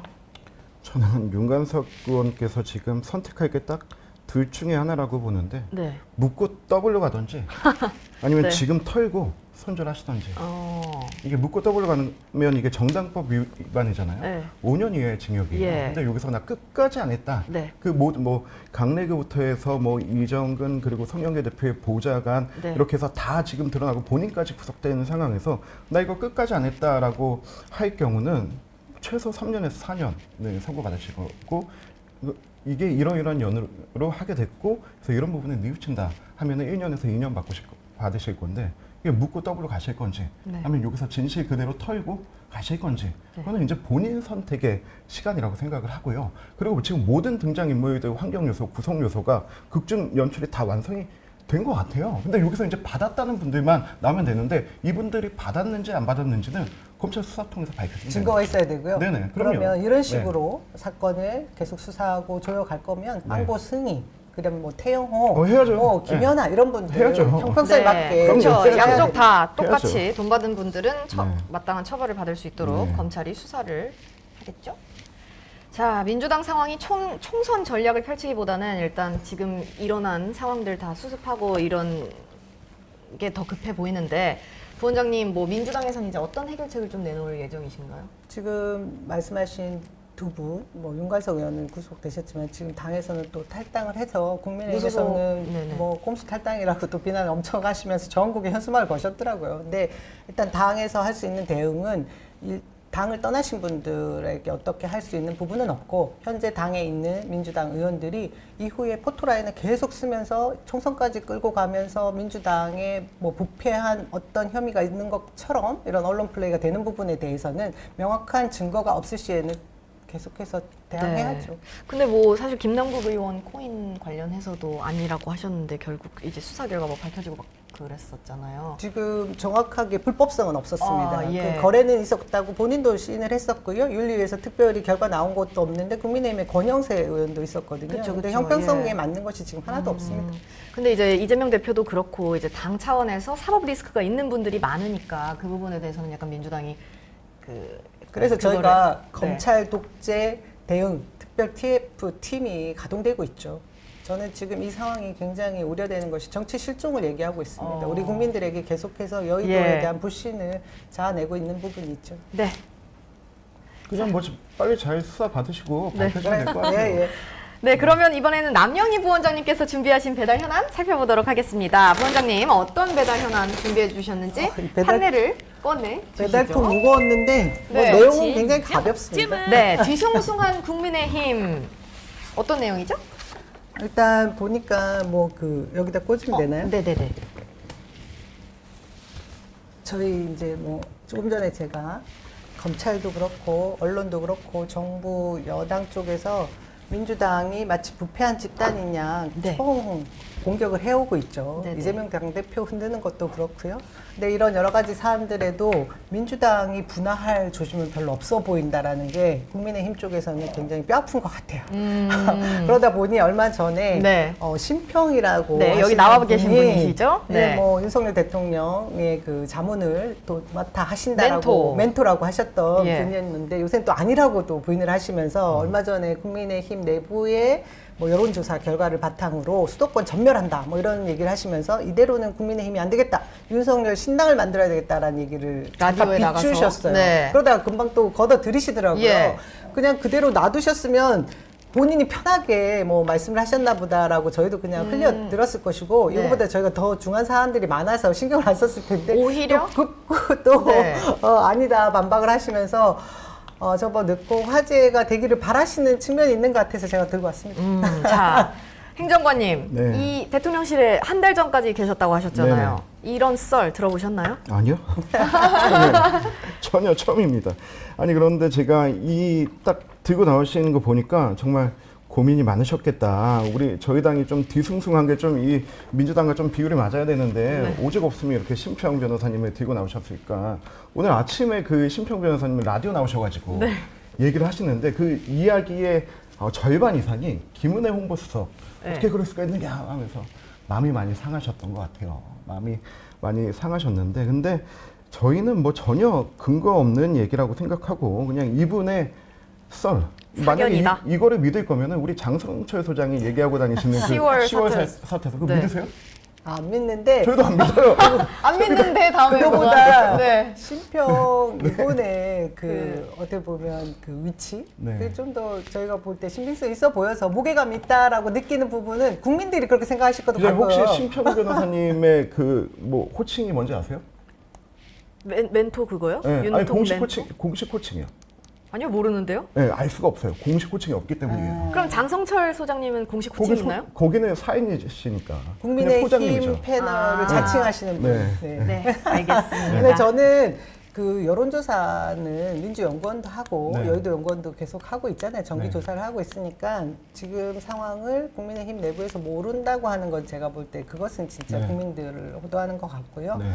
저는 윤관석 의원께서 지금 선택할 게 딱 둘 중에 하나라고 보는데 네. 묻고 W 가든지 아니면 네. 지금 털고 손절하시던지. 어, 이게 묻고 W 가면 이게 정당법 위반이잖아요. 네. 5년 이하의 징역이에요. 예. 근데 여기서 나 끝까지 안 했다. 네. 그 뭐 강내교부터 해서 뭐 이정근 그리고 성영계 대표의 보좌관 네. 이렇게 해서 다 지금 드러나고 본인까지 구속되는 상황에서 나 이거 끝까지 안 했다라고 할 경우는 최소 3년에서 4년 선고받으실 거고 이게 이러이러한 연으로 하게 됐고 그래서 이런 부분에 뉘우친다 하면은 1년에서 2년 받으실 건데 이게 묻고 더블로 가실 건지 네. 아니면 여기서 진실 그대로 털고 가실 건지 그거는 이제 본인 선택의 시간이라고 생각을 하고요. 그리고 지금 모든 등장인물들 환경 요소, 구성 요소가 극중 연출이 다 완성이 된 것 같아요. 근데 여기서 이제 받았다는 분들만 나오면 되는데 이분들이 받았는지 안 받았는지는 검찰 수사 통해서 밝혀진다. 증거가 있어야 되고요. 네네, 그럼요. 그러면 이런 식으로 사건을 계속 수사하고 조여갈 거면 빵보 승희, 그다음 뭐 태영호, 해야죠. 뭐 김연아 이런 분들 해야죠. 형평성에 맞게 그렇죠. 해야죠. 양쪽 다 해야죠. 똑같이 돈 받은 분들은 네. 마땅한 처벌을 받을 수 있도록 네. 검찰이 수사를 하겠죠. 자, 민주당 상황이 총선 전략을 펼치기보다는 일단 지금 일어난 상황들 다 수습하고 이런 게 더 급해 보이는데 부원장님, 뭐 민주당에서는 이제 어떤 해결책을 좀 내놓을 예정이신가요? 지금 말씀하신 두 분, 뭐 윤관석 의원은 구속되셨지만 지금 당에서는 또 탈당을 해서 국민의힘에서는 네네. 뭐 꼼수 탈당이라고 또 비난을 엄청 하시면서 전국에 현수막을 거셨더라고요. 근데 일단 당에서 할 수 있는 대응은 당을 떠나신 분들에게 어떻게 할 수 있는 부분은 없고 현재 당에 있는 민주당 의원들이 이후에 포토라인을 계속 쓰면서 총선까지 끌고 가면서 민주당에 뭐 부패한 어떤 혐의가 있는 것처럼 이런 언론 플레이가 되는 부분에 대해서는 명확한 증거가 없을 시에는 계속해서 대항해야죠. 네. 근데 뭐 사실 김남국 의원 코인 관련해서도 아니라고 하셨는데 결국 이제 수사 결과 뭐 밝혀지고 막 그랬었잖아요. 지금 정확하게 불법성은 없었습니다. 아, 예. 그 거래는 있었다고 본인도 시인을 했었고요. 윤리위에서 특별히 결과 나온 것도 없는데 국민의힘의 권영세 의원도 있었거든요. 그쵸, 근데 그쵸. 형평성에 예. 맞는 것이 지금 하나도 없습니다. 근데 이제 이재명 대표도 그렇고 이제 당 차원에서 사법 리스크가 있는 분들이 많으니까 그 부분에 대해서는 약간 민주당이 그래서 그거를- 저희가 네. 검찰 독재 대응 특별 TF 팀이 가동되고 있죠. 저는 지금 이 상황이 굉장히 우려되는 것이 정치 실종을 얘기하고 있습니다. 우리 국민들에게 계속해서 여의도에 예. 대한 불신을 자아내고 있는 부분이 있죠. 네. 그냥 뭐 빨리 잘 수사 받으시고 네. 밝혀지면 될 것 같아요. 예, 예. 네, 그러면 이번에는 남영희 부원장님께서 준비하신 배달 현안 살펴보도록 하겠습니다. 부원장님, 어떤 배달 현안 준비해 주셨는지 이 배달- 판례를 꺼내 주시죠. 배달통 무거웠는데 뭐 네. 내용은 굉장히 가볍습니다. 네, 뒤숭숭한 국민의힘 어떤 내용이죠? 일단 보니까 뭐 그 여기다 꽂으면 되나요? 네네네. 저희 이제 뭐 조금 전에 제가 검찰도 그렇고 언론도 그렇고 정부 여당 쪽에서 민주당이 마치 부패한 집단인 양 네. 총 공격을 해오고 있죠. 네네. 이재명 당대표 흔드는 것도 그렇고요. 근데 이런 여러 가지 사안들에도 민주당이 분화할 조짐은 별로 없어 보인다라는 게 국민의힘 쪽에서는 굉장히 뼈아픈 것 같아요. 그러다 보니 얼마 전에 네. 심평이라고 네, 여기 하시는 나와 계신 분이 분이시죠? 네, 네. 뭐 윤석열 대통령의 그 자문을 또 맡아 하신다라고 멘토. 멘토라고 하셨던 예. 분이었는데 요새는 또 아니라고도 부인을 하시면서 얼마 전에 국민의힘 내부의 뭐 여론조사 결과를 바탕으로 수도권 전멸한다 뭐 이런 얘기를 하시면서 이대로는 국민의힘이 안 되겠다, 윤석열 신당을 만들어야 되겠다라는 얘기를 라디오에 잠깐 나가서. 비추셨어요. 네. 그러다가 금방 또 걷어 들이시더라고요. 예. 그냥 그대로 놔두셨으면 본인이 편하게 뭐 말씀을 하셨나 보다라고 저희도 그냥 흘려 들었을 것이고, 네. 이거보다 저희가 더 중요한 사안들이 많아서 신경을 안 썼을 텐데 오히려? 또 네. 아니다 반박을 하시면서 저거 늦고 화제가 되기를 바라시는 측면이 있는 것 같아서 제가 들고 왔습니다. 자, 행정관님, 네. 이 대통령실에 한 달 전까지 계셨다고 하셨잖아요. 이런 썰 들어보셨나요? 아니요. 전혀 처음입니다. 아니 그런데 제가 이 딱 들고 나오시는 거 보니까 정말 고민이 많으셨겠다. 저희 당이 좀 뒤숭숭한 게 좀 이 민주당과 좀 비율이 맞아야 되는데 오직 없으면 이렇게 심평 변호사님을 들고 나오셨으니까 오늘 아침에 그 심평 변호사님이 라디오 나오셔가지고 얘기를 하시는데 그 이야기의 절반 이상이 김은혜 홍보수석 어떻게 그럴 수가 있느냐 하면서 마음이 많이 상하셨던 것 같아요. 마음이 많이 상하셨는데 근데 저희는 뭐 전혀 근거 없는 얘기라고 생각하고 그냥 이분의 썰. 만약에 사견이다. 이거를 믿을 거면은 우리 장성철 소장이 얘기하고 다니시는 그 10월 10월 사태. 사태에서 그거 네. 믿으세요? 안 믿는데 저희도 안 믿어요. 안 믿는데 다음에 그거보다 네. 신평 이번에 그 어떻게 보면 그 위치 네. 그게 좀 더 저희가 볼 때 신빙성 있어 보여서 무게감 있다라고 느끼는 부분은 국민들이 그렇게 생각하실 것도 이제 같고요. 혹시 심평 변호사님의 그 뭐 호칭이 뭔지 아세요? 멘토 그거요? 네, 아니 윤통 공식 멘토? 호칭 공식 호칭이요. 아니요, 모르는데요. 네, 알 수가 없어요. 공식 호칭이 없기 때문이에요. 그럼 장성철 소장님은 공식 호칭 있나요? 거기는 사인이시니까. 그냥 국민의힘 소장님이죠. 패널을 아. 자칭하시는 분. 네. 네. 네, 알겠습니다. 근데 저는 그 여론조사는 민주연구원도 하고 네. 여의도연구원도 계속 하고 있잖아요. 네. 정기조사를 하고 있으니까 지금 상황을 국민의힘 내부에서 모른다고 하는 건 제가 볼 때 그것은 진짜 네. 국민들을 호도하는 것 같고요. 네.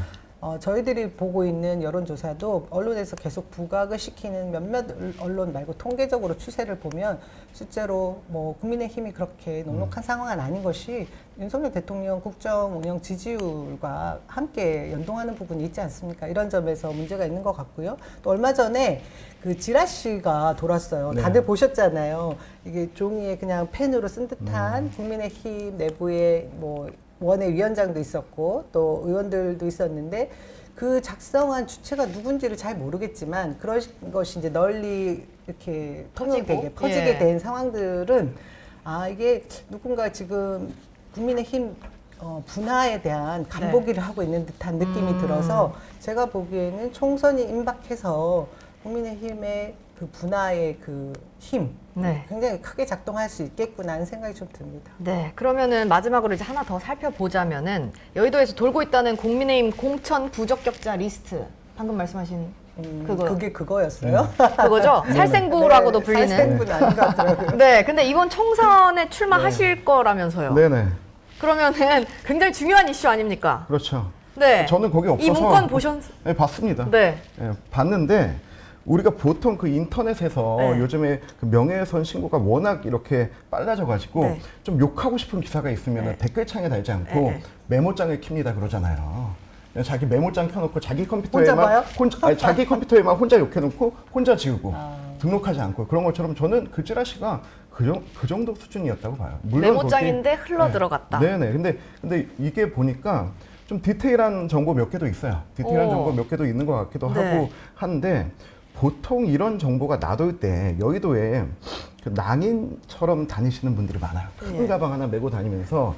저희들이 보고 있는 여론조사도 언론에서 계속 부각을 시키는 몇몇 언론 말고 통계적으로 추세를 보면 실제로 뭐 국민의힘이 그렇게 녹록한 상황은 아닌 것이 윤석열 대통령 국정 운영 지지율과 함께 연동하는 부분이 있지 않습니까? 이런 점에서 문제가 있는 것 같고요. 또 얼마 전에 그 지라시가 돌았어요. 네. 다들 보셨잖아요. 이게 종이에 그냥 펜으로 쓴 듯한 국민의힘 내부의 뭐 원외위원장도 있었고 또 의원들도 있었는데 그 작성한 주체가 누군지를 잘 모르겠지만 그런 것이 이제 널리 이렇게 통용되게 퍼지게 예. 된 상황들은 이게 누군가 지금 국민의힘 분화에 대한 간보기를 하고 있는 듯한 느낌이 들어서 제가 보기에는 총선이 임박해서 국민의힘의 그 분화의 그 힘 네. 굉장히 크게 작동할 수 있겠구나 하는 생각이 좀 듭니다. 네, 그러면은 마지막으로 이제 하나 더 살펴보자면은 여의도에서 돌고 있다는 국민의힘 공천 부적격자 리스트. 방금 말씀하신 그거. 그게 그거였어요? 그거죠? 살생부라고도 네, 불리는. 살생부는 아닌 것 같더라고요. 네, 근데 이번 총선에 출마하실 거라면서요. 네네. 그러면은 굉장히 중요한 이슈 아닙니까? 그렇죠. 네. 저는 거기 없어서 이 문건 보셨? 네, 봤습니다. 네. 네, 봤는데 우리가 보통 그 인터넷에서 네. 요즘에 그 명예훼손 신고가 워낙 이렇게 빨라져가지고 네. 좀 욕하고 싶은 기사가 있으면 네. 댓글창에 달지 않고 네, 네. 메모장을 킵니다 그러잖아요. 그냥 자기 메모장 켜놓고 자기 혼자 컴퓨터에만 봐요? 아니, 자기 컴퓨터에만 혼자 욕해놓고 혼자 지우고 아. 등록하지 않고 그런 것처럼 저는 그 찌라시가 그 정도 수준이었다고 봐요. 물론 메모장인데 거기- 흘러 들어갔다. 네네. 근데 이게 보니까 좀 디테일한 정보 몇 개도 있어요. 디테일한 오. 정보 몇 개도 있는 것 같기도 네. 하고 한데 보통 이런 정보가 나돌 때 여의도에 그 낭인처럼 다니시는 분들이 많아요. 큰 예. 가방 하나 메고 다니면서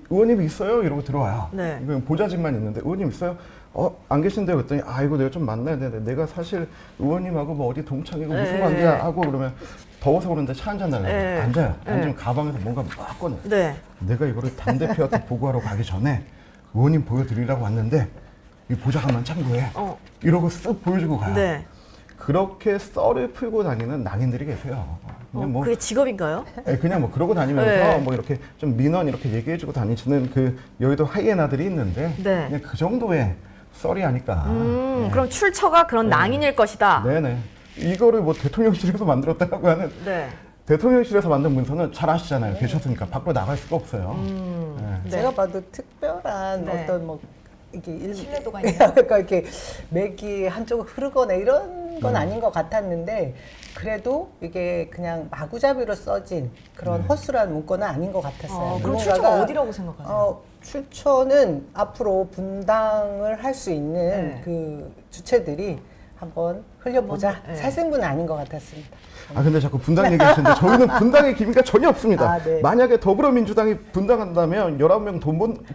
의원님 있어요? 이러고 들어와요. 네. 이건 보좌진만 있는데 의원님 있어요? 안 계신데요? 그랬더니 이거 내가 좀 만나야 되는데 내가 사실 의원님하고 뭐 어디 동창이고 무슨 네. 관계야 하고 그러면 더워서 그런데 차 한잔 달라고 네. 앉아요. 네. 앉으면 가방에서 뭔가 막 꺼내. 네. 내가 이거를 당대표한테 보고하러 가기 전에 의원님 보여드리려고 왔는데 이 보좌관만 참고해. 이러고 쓱 보여주고 가요. 네. 그렇게 썰을 풀고 다니는 낭인들이 계세요. 그냥 뭐 그게 직업인가요? 그냥 뭐 그러고 다니면서 네. 뭐 이렇게 좀 민원 이렇게 얘기해주고 다니시는 그 여의도 하이에나들이 있는데 네. 그냥 그 정도의 썰이 아닐까. 네. 그럼 출처가 그런 낭인일 것이다. 네네. 이거를 뭐 대통령실에서 만들었다고 하는 네. 대통령실에서 만든 문서는 잘 아시잖아요. 계셨으니까 밖으로 나갈 수가 없어요. 네. 네. 제가 봐도 특별한 네. 어떤 뭐 이게 신뢰도가 있는. 그러니까 이렇게 맥이 한쪽으로 흐르거나 이런 건 아닌 것 같았는데 그래도 이게 그냥 마구잡이로 써진 그런 허술한 문건은 아닌 것 같았어요. 그럼 누군가가- 출처가 어디라고 생각하세요? 출처는 앞으로 분당을 할 수 있는 네. 그 주체들이 한번 흘려보자. 한번, 네. 살생부는 아닌 것 같았습니다. 아 근데 자꾸 분당 얘기하시는데 저희는 분당의 기미가 전혀 없습니다. 아, 네. 만약에 더불어민주당이 분당한다면 19명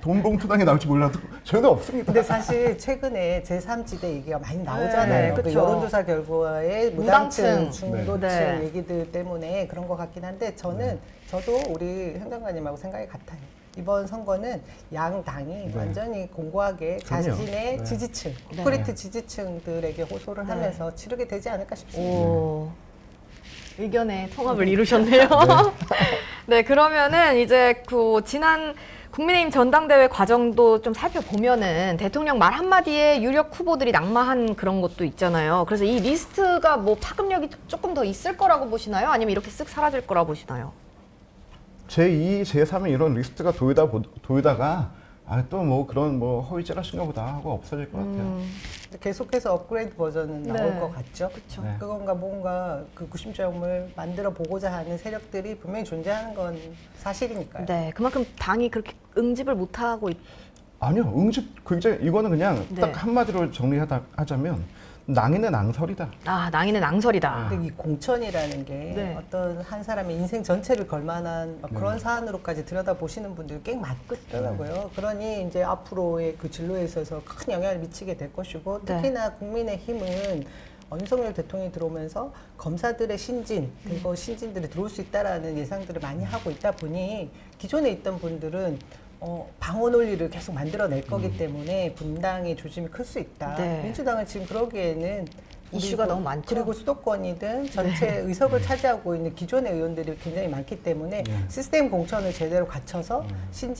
돈봉투당이 나올지 몰라도 저희는 없습니다. 근데 사실 최근에 제3지대 얘기가 많이 나오잖아요. 네, 그 그쵸. 여론조사 결과에 무당층. 무당층, 중도층 네. 얘기들 때문에 그런 것 같긴 한데 저도 우리 행정관님하고 생각이 같아요. 이번 선거는 양 당이 완전히 공고하게 그럼요. 자신의 네. 지지층, 네. 코리트 지지층들에게 호소를 네. 하면서 치르게 되지 않을까 싶습니다. 오, 의견의 통합을 이루셨네요. 네, 그러면은 이제 그 지난 국민의힘 전당대회 과정도 좀 살펴보면은 대통령 말 한마디에 유력 후보들이 낙마한 그런 것도 있잖아요. 그래서 이 리스트가 뭐 파급력이 조금 더 있을 거라고 보시나요? 아니면 이렇게 쓱 사라질 거라고 보시나요? 제2, 제3의 이런 리스트가 도이다가 또 뭐 그런 뭐 허위질하신가 보다 하고 없어질 것 같아요. 계속해서 업그레이드 버전은 나올 네. 것 같죠. 그쵸. 네. 그건가 뭔가 그 구심점을 만들어 보고자 하는 세력들이 분명히 존재하는 건 사실이니까요. 네, 그만큼 당이 그렇게 응집을 못하고 아니요, 응집 굉장히 이거는 그냥 네. 딱 한마디로 정리하자면 낭인의 낭설이다. 낭인의 낭설이다. 근데 이 공천이라는 게 네. 어떤 한 사람의 인생 전체를 걸만한 막 그런 사안으로까지 들여다보시는 분들이 꽤 많더라고요. 그러니 이제 앞으로의 그 진로에 있어서 큰 영향을 미치게 될 것이고 네. 특히나 국민의힘은 윤석열 대통령이 들어오면서 검사들의 신진, 대거 신진들이 들어올 수 있다라는 예상들을 많이 하고 있다 보니 기존에 있던 분들은 방어 논리를 계속 만들어낼 거기 때문에 분당의 조짐이 클 수 있다. 네. 민주당은 지금 그러기에는 이슈가 그리고- 너무 많죠. 그리고 수도권이든 전체 의석을 차지하고 있는 기존의 의원들이 굉장히 많기 때문에 시스템 공천을 제대로 갖춰서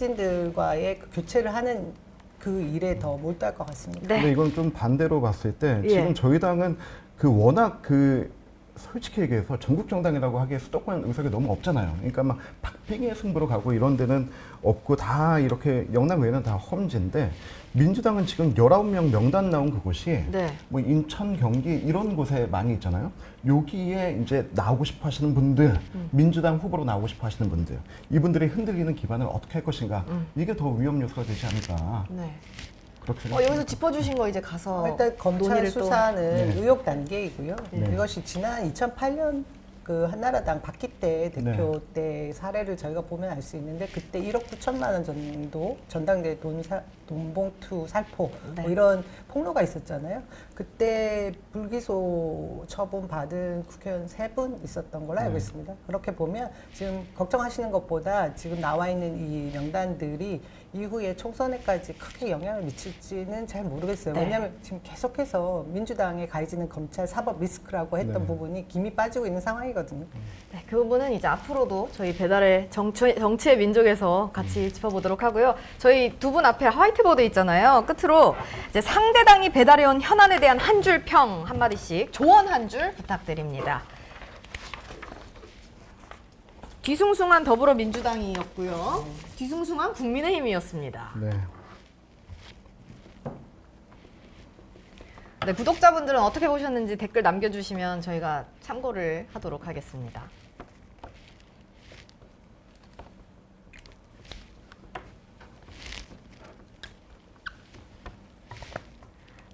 신진들과의 그 교체를 하는 그 일에 더 몰두할 것 같습니다. 네. 근데 이건 좀 반대로 봤을 때 예. 지금 저희 당은 그 워낙 그 솔직히 얘기해서 전국 정당이라고 하기에 수도권 의석이 너무 없잖아요. 그러니까 막 박빙의 승부로 가고 이런 데는 없고 다 이렇게 영남 외에는 다 험지인데 민주당은 지금 19명 명단 나온 그곳이 네. 뭐 인천, 경기 이런 곳에 많이 있잖아요. 여기에 이제 나오고 싶어 하시는 분들, 민주당 후보로 나오고 싶어 하시는 분들, 이분들이 흔들리는 기반을 어떻게 할 것인가 이게 더 위험 요소가 되지 않을까 네. 그렇게 생각합니다. 여기서 짚어주신 거 이제 가서 일단 검찰 논의를 또- 수사는 네. 의혹 단계이고요. 네. 이것이 지난 2008년 그 한나라당 박기태 대표 때 사례를 저희가 보면 알 수 있는데 그때 1억 9천만 원 정도 전당대 돈봉투 살포 네. 뭐 이런 폭로가 있었잖아요. 그때 불기소 처분 받은 국회의원 3분 있었던 걸로 알고 있습니다. 그렇게 보면 지금 걱정하시는 것보다 지금 나와 있는 이 명단들이 이후에 총선에까지 크게 영향을 미칠지는 잘 모르겠어요. 네. 왜냐하면 지금 계속해서 민주당에 가해지는 검찰 사법 리스크라고 했던 네. 부분이 김이 빠지고 있는 상황이거든요. 네, 그 부분은 이제 앞으로도 저희 배달의 정치의 민족에서 같이 짚어보도록 하고요. 저희 두 분 앞에 화이트보드 있잖아요. 끝으로 이제 상대당이 배달해온 현안에 대한 한 줄 평 한마디씩 조언 한 줄 부탁드립니다. 뒤숭숭한 더불어민주당이었고요. 뒤숭숭한 국민의힘이었습니다. 네. 네, 구독자분들은 어떻게 보셨는지 댓글 남겨주시면 저희가 참고를 하도록 하겠습니다.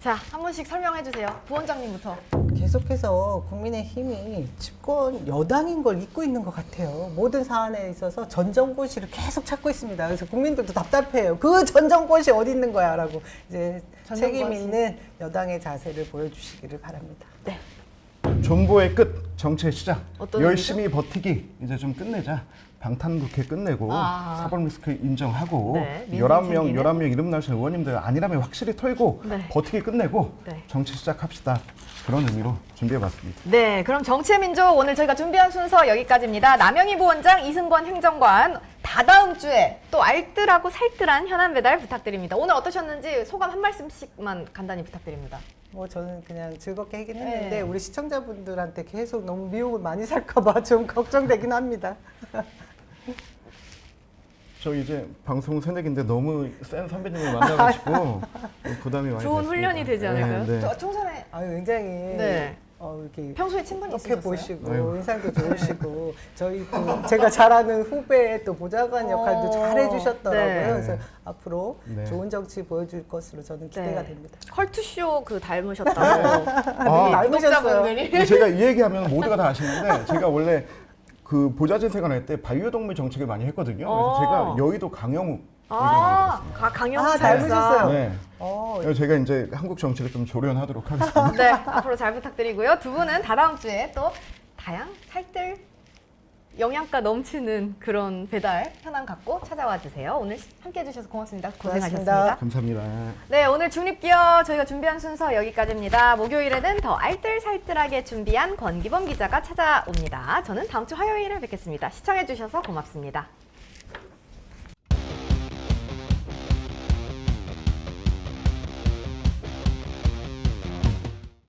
자, 한 분씩 설명해 주세요. 부원장님부터. 계속해서 국민의힘이 집권 여당인 걸 잊고 있는 것 같아요. 모든 사안에 있어서 전정고시를 계속 찾고 있습니다. 그래서 국민들도 답답해요. 그 전정고시 어디 있는 거야? 라고 이제 전정고시. 책임 있는 여당의 자세를 보여주시기를 바랍니다. 네. 존보의 끝, 정치의 시작. 어떤 열심히 버티기. 이제 좀 끝내자. 방탄국회 끝내고 사법 리스크 인정하고 네, 민생 11명 이름 나오신 의원님들 아니라면 확실히 털고 네. 버티기 끝내고 네. 정치 시작합시다. 그런 의미로 준비해봤습니다. 네, 그럼 정치의 민족 오늘 저희가 준비한 순서 여기까지입니다. 남영희 부원장, 이승권 행정관 다다음 주에 또 알뜰하고 살뜰한 현안 배달 부탁드립니다. 오늘 어떠셨는지 소감 한 말씀씩만 간단히 부탁드립니다. 뭐 저는 그냥 즐겁게 하긴 했는데 네. 우리 시청자분들한테 계속 너무 미혹을 많이 살까 봐 좀 걱정되긴 합니다. 저 이제 방송 새내기인데 너무 센 선배님을 만나가지고 부담이 많이 좋은 됐습니다. 훈련이 되지 않을까요? 네, 네. 총선에 아유, 굉장히 네. 이렇게 평소에 친분이 이렇게 있으셨어요? 보시고 아유. 인상도 좋으시고 저희 또 제가 잘 아는 후배 또 보좌관 역할도 잘 해주셨더라고요. 네. 그래서 앞으로 네. 좋은 정치 보여줄 것으로 저는 기대가 네. 됩니다. 컬투쇼 그 닮으셨다고 아, 구독자분들이. 근데 제가 이 얘기하면 모두가 다 아시는데 제가 원래 그 보좌진 생활할 때 반려동물 정책을 많이 했거든요. 그래서 제가 여의도 강영욱 강영 아, 사였어. 닮으셨어요? 네. 그래서 제가 이제 한국 정치를 좀 조련하도록 하겠습니다. 네, 앞으로 잘 부탁드리고요. 두 분은 다다음 주에 또 살뜰 영양가 넘치는 그런 배달 현황 갖고 찾아와 주세요. 오늘 함께 해주셔서 고맙습니다. 고생하셨습니다. 고맙습니다. 감사합니다. 네, 오늘 중립기어 저희가 준비한 순서 여기까지입니다. 목요일에는 더 알뜰살뜰하게 준비한 권기범 기자가 찾아옵니다. 저는 다음 주 화요일에 뵙겠습니다. 시청해주셔서 고맙습니다.